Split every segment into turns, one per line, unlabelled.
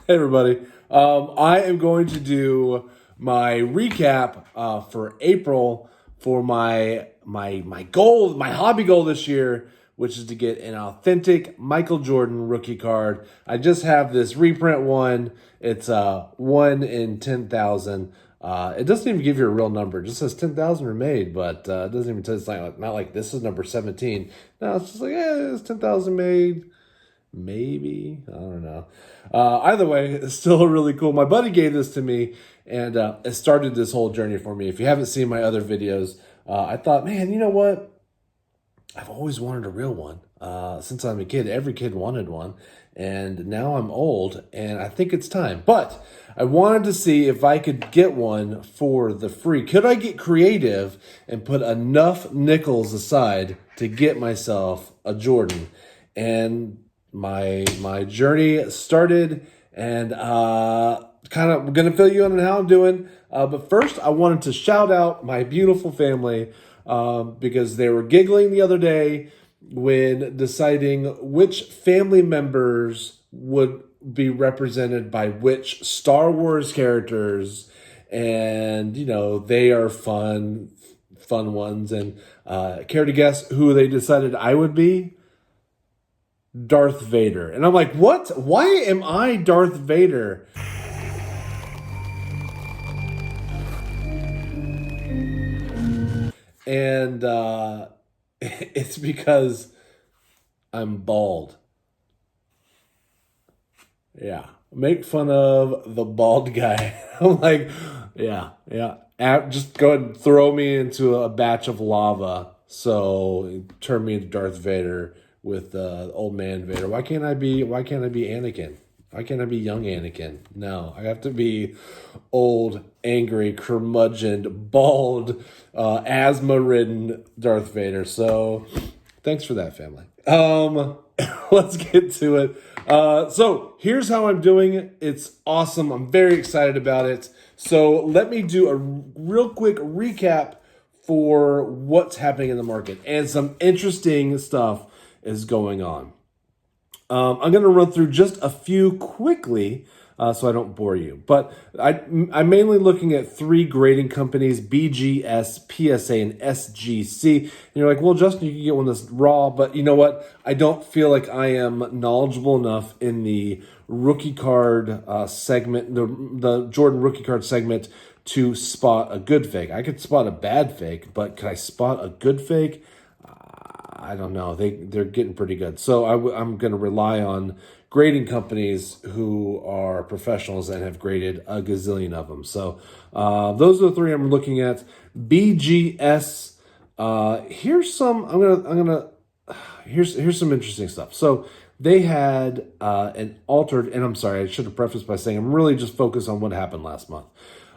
Hey everybody. I am going to do my recap for April for my goal, my hobby goal this year, which is to get an authentic Michael Jordan rookie card. I just have this reprint one. It's 1 in 10,000. It doesn't even give you a real number. It just says 10,000 were made, but it doesn't even tell. It's not like this is number 17. No, it's just like it's 10,000 made. Maybe. I don't know. Either way, it's still really cool. My buddy gave this to me, and it started this whole journey for me. If you haven't seen my other videos, I thought, man, you know what? I've always wanted a real one. Since I'm a kid, every kid wanted one. And now I'm old, and I think it's time. But I wanted to see if I could get one for the free. Could I get creative and put enough nickels aside to get myself a Jordan? And my journey started, and kind of going to fill you in on how I'm doing. But first, I wanted to shout out my beautiful family because they were giggling the other day when deciding which family members would be represented by which Star Wars characters. And, you know, they are fun ones. And care to guess who they decided I would be? Darth Vader. And I'm like, what? Why am I Darth Vader? And it's because I'm bald. Yeah. Make fun of the bald guy. I'm like, yeah. Just go ahead and throw me into a batch of lava. So turn me into Darth Vader with old man Vader. Why can't I be Anakin? Why can't I be young Anakin? No, I have to be old, angry, curmudgeon, bald, asthma-ridden Darth Vader. So thanks for that, family. Let's get to it. So here's how I'm doing it. It's awesome. I'm very excited about it. So let me do a real quick recap for what's happening in the market and some interesting stuff is going on. I'm going to run through just a few quickly so I don't bore you. But I'm mainly looking at 3 grading companies, BGS, PSA, and SGC. And you're like, well, Justin, you can get one that's raw. But you know what? I don't feel like I am knowledgeable enough in the rookie card segment, the Jordan rookie card segment, to spot a good fake. I could spot a bad fake, but could I spot a good fake? I don't know. They're getting pretty good. So I'm going to rely on grading companies who are professionals and have graded a gazillion of them. So those are the 3 I'm looking at. BGS. Here's some. Here's some interesting stuff. So they had an altered, and I'm sorry, I should have prefaced by saying I'm really just focused on what happened last month.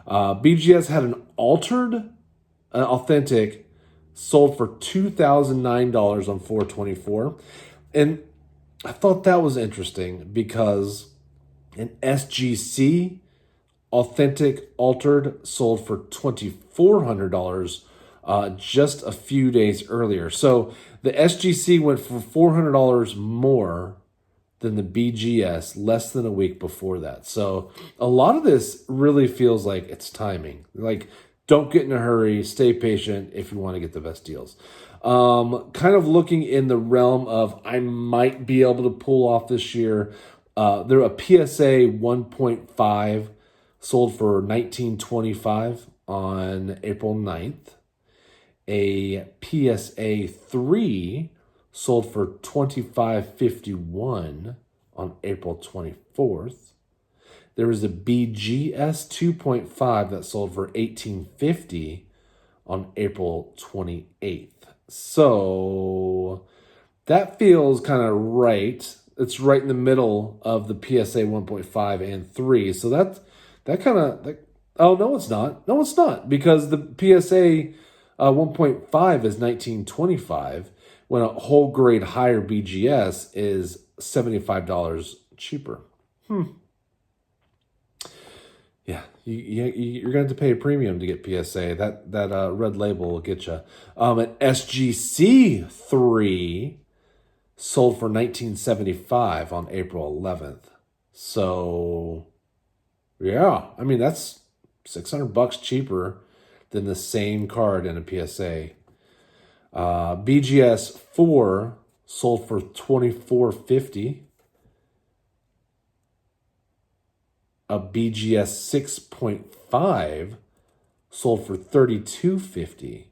BGS had an altered, authentic, sold for $2,009 on 4/24. And I thought that was interesting because an SGC authentic altered sold for $2,400 just a few days earlier. So the SGC went for $400 more than the BGS less than a week before that. So a lot of this really feels like it's timing. Like, don't get in a hurry. Stay patient if you want to get the best deals. Kind of looking in the realm of I might be able to pull off this year. There a PSA 1.5 sold for $19.25 on April 9th. A PSA 3 sold for $25.51 on April 24th. There was a BGS 2.5 that sold for $18.50 on April 28th. So that feels kind of right. It's right in the middle of the PSA 1.5 and 3. So that kind of, oh, no, it's not. No, it's not. Because the PSA 1.5 is $19.25 when a whole grade higher BGS is $75 cheaper. Yeah, you're going to have to pay a premium to get PSA. That red label will get you. An SGC 3 sold for $19.75 on April 11th. So, yeah, I mean, that's $600 cheaper than the same card in a PSA. BGS 4 sold for $24.50. A BGS 6.5 sold for $32.50.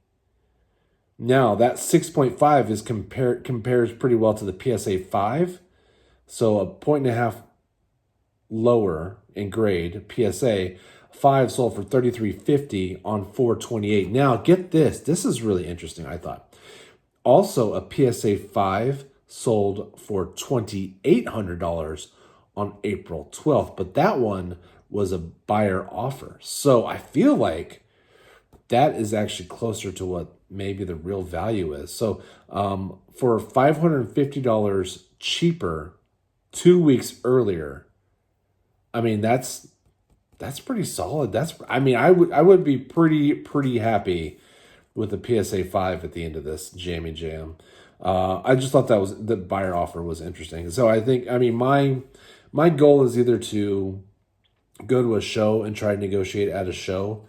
Now that 6.5 is compares pretty well to the PSA 5. So a point and a half lower in grade. PSA 5 sold for $33.50 on 4/28. Now get this. This is really interesting, I thought. Also, a PSA 5 sold for $2,800 on April 12th, but that one was a buyer offer. So I feel like that is actually closer to what maybe the real value is. So for $550 cheaper 2 weeks earlier, I mean, that's pretty solid. I would be pretty happy with the PSA 5 at the end of this Jammy Jam. I just thought the buyer offer was interesting. So I think, I mean, my goal is either to go to a show and try to negotiate at a show,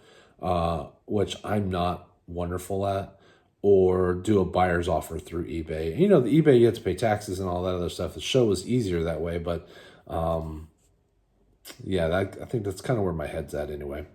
which I'm not wonderful at, or do a buyer's offer through eBay. You know, the eBay, you have to pay taxes and all that other stuff. The show was easier that way, but yeah, I think that's kind of where my head's at anyway.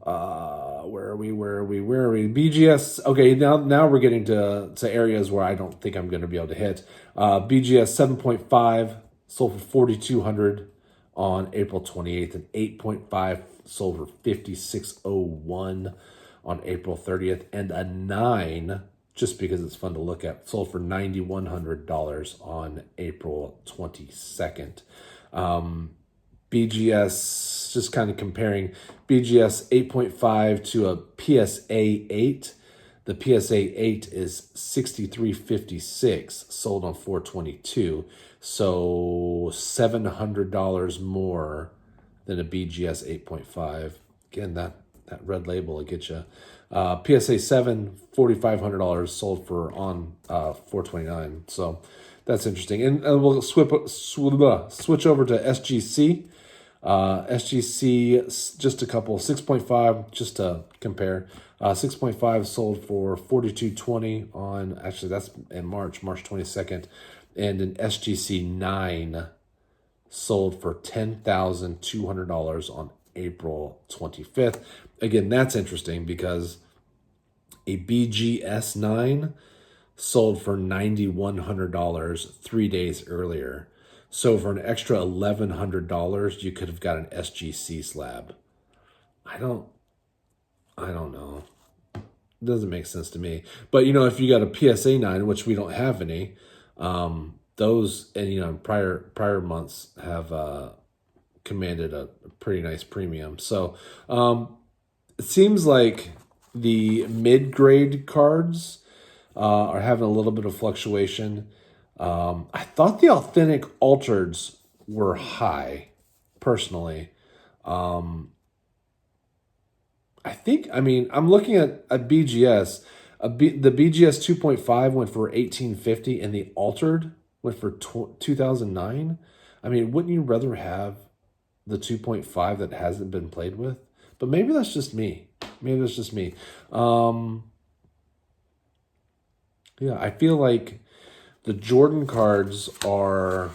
Where are we? BGS. Okay, now we're getting to areas where I don't think I'm going to be able to hit. BGS 7.5 sold for $4,200 on April 28th, and 8.5 sold for $5,601 on April 30th, and a 9, just because it's fun to look at, sold for $9,100 on April 22nd. BGS, just kind of comparing BGS 8.5 to a PSA 8. The PSA 8 is $63.56, sold on 4/22. So $700 more than a BGS 8.5. Again, that red label will get you. PSA 7, $4,500, sold for on 4/29. So that's interesting. And we'll switch over to SGC. SGC, just a couple, 6.5, just to compare. 6.5 sold for $42.20 on, actually that's in March 22nd. And an SGC 9 sold for $10,200 on April 25th. Again, that's interesting because a BGS 9 sold for $9,100 3 days earlier. So for an extra $1,100, you could have got an SGC slab. I don't know. It doesn't make sense to me. But, you know, if you got a PSA 9, which we don't have any, those, and, you know, prior months have commanded a pretty nice premium. So it seems like the mid-grade cards are having a little bit of fluctuation. I thought the authentic altereds were high, personally. I'm looking at a BGS. The BGS 2.5 went for $1,850, and the altered went for 2009. I mean, wouldn't you rather have the 2.5 that hasn't been played with? But maybe that's just me. Yeah, I feel like the Jordan cards are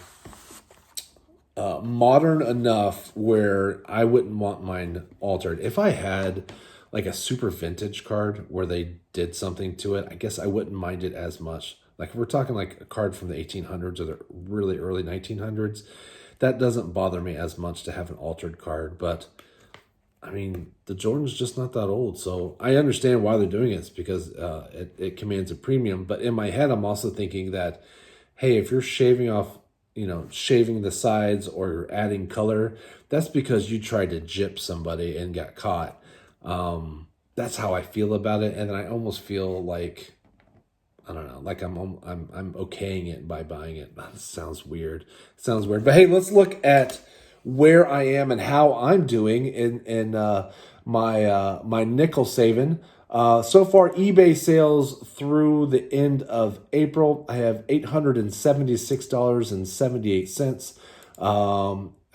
modern enough where I wouldn't want mine altered. If I had like a super vintage card where they did something to it, I guess I wouldn't mind it as much. Like if we're talking like a card from the 1800s or the really early 1900s, that doesn't bother me as much to have an altered card. But I mean, the Jordan's just not that old, so I understand why they're doing it. It's because it commands a premium. But in my head, I'm also thinking that, hey, if you're shaving the sides or you're adding color, that's because you tried to gyp somebody and got caught. That's how I feel about it, and I almost feel like, I don't know, like I'm okaying it by buying it. That sounds weird. But hey, let's look at where I am and how I'm doing in my nickel saving. So far, eBay sales through the end of April, I have $876.78.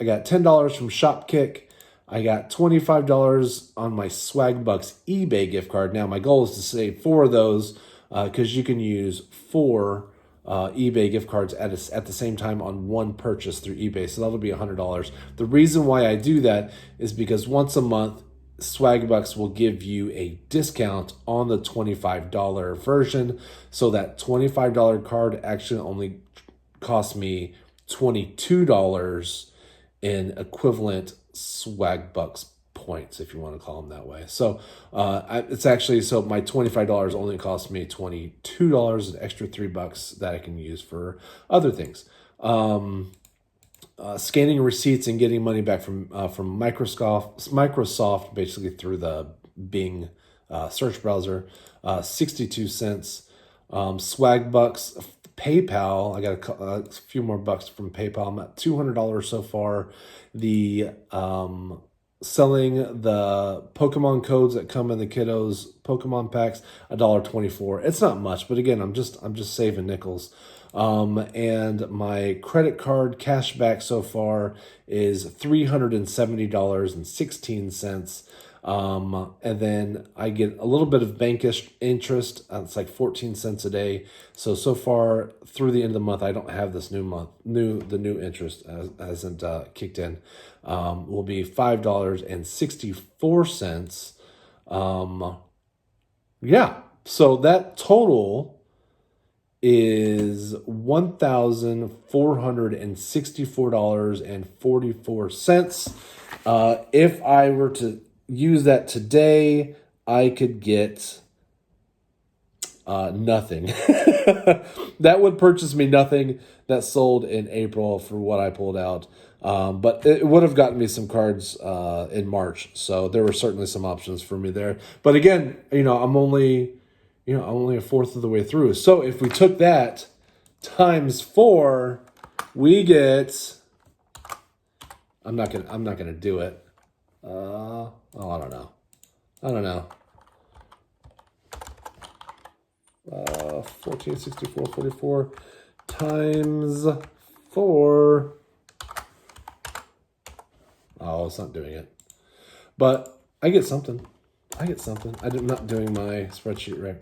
got $10 from ShopKick. I got $25 on my Swag Bucks eBay gift card. Now, my goal is to save 4 of those because you can use 4 eBay gift cards at the same time on one purchase through eBay. So that'll be $100. The reason why I do that is because once a month, Swag Bucks will give you a discount on the $25 version. So that $25 card actually only cost me $22 in equivalent Swag Bucks points, if you want to call them that way. So it's actually, so my $25 only cost me $22, an extra $3 that I can use for other things. Scanning receipts and getting money back from Microsoft, basically through the Bing search browser, 62 cents. Swag Bucks, PayPal, I got a few more bucks from PayPal. I'm at $200 so far. The selling the Pokemon codes that come in the kiddos Pokemon packs, $1.24. It's not much, but again, I'm just saving nickels. And my credit card cash back so far is $370.16. And then I get a little bit of bankish interest. It's like 14 cents a day. So far through the end of the month, I don't have this the new interest hasn't kicked in. Will be $5.64. Yeah. So that total is $1,464.44. If I were to use that today, I could get nothing. That would purchase me nothing that sold in April for what I pulled out. But it would have gotten me some cards in March. So there were certainly some options for me there. But again, I'm only a fourth of the way through. So if we took that times 4, we get, I'm not gonna do it. I don't know. 1464 44 times 4. Oh, it's not doing it. But I get something. I'm not doing my spreadsheet right.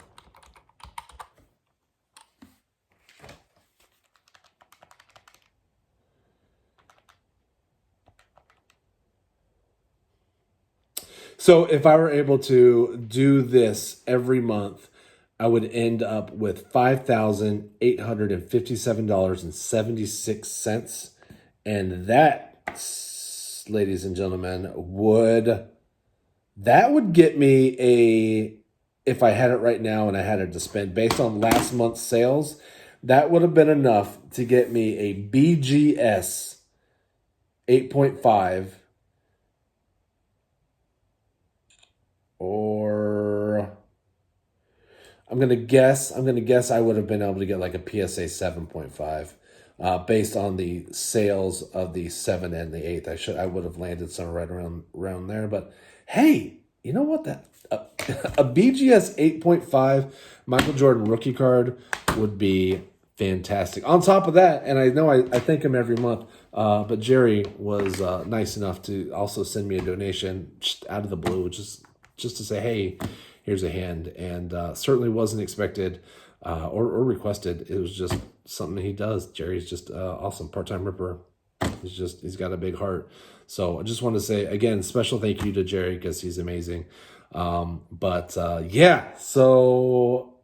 So if I were able to do this every month, I would end up with $5,857.76. And that, ladies and gentlemen, would get me if I had it right now and I had it to spend based on last month's sales, that would have been enough to get me a BGS 8.5 or I'm going to guess I would have been able to get like a PSA 7.5 based on the sales of the 7 and the 8. I would have landed somewhere right around there, but hey, you know what? That a BGS 8.5 Michael Jordan rookie card would be fantastic. On top of that, and I know I thank him every month, but Jerry was nice enough to also send me a donation just out of the blue, just to say, hey, here's a hand, and certainly wasn't expected or requested. It was just something he does. Jerry's just awesome, part-time ripper. He's got a big heart. So I just want to say, again, special thank you to Jerry because he's amazing. Yeah, so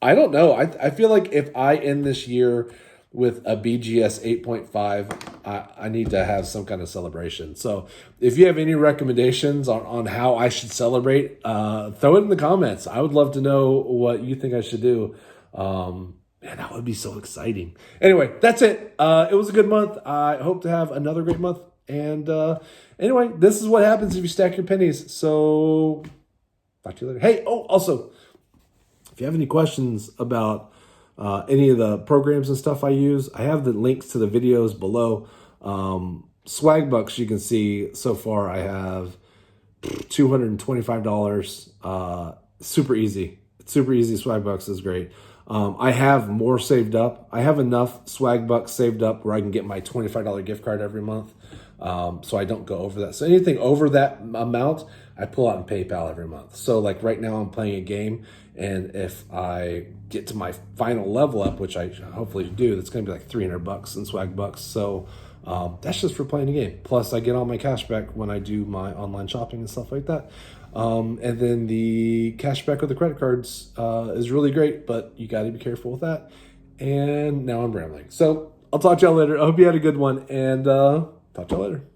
I don't know. I feel like if I end this year with a BGS 8.5, I need to have some kind of celebration. So if you have any recommendations on how I should celebrate, throw it in the comments. I would love to know what you think I should do. Man, that would be so exciting. Anyway, that's it. It was a good month. I hope to have another great month. And anyway, this is what happens if you stack your pennies. So talk to you later. Hey, also, if you have any questions about any of the programs and stuff I use, I have the links to the videos below. Swag Bucks, you can see so far I have $225. Super easy. Swag Bucks is great. I have more saved up. I have enough Swag Bucks saved up where I can get my $25 gift card every month. so I don't go over that. So anything over that amount, I pull out in PayPal every month. So like right now I'm playing a game, and if I get to my final level up, which I hopefully do, that's going to be like $300 in swag bucks. So that's just for playing the game. Plus I get all my cash back when I do my online shopping and stuff like that. And then the cash back with the credit cards is really great, but you got to be careful with that. And now I'm rambling. So I'll talk to y'all later. I hope you had a good one, and talk to y'all later.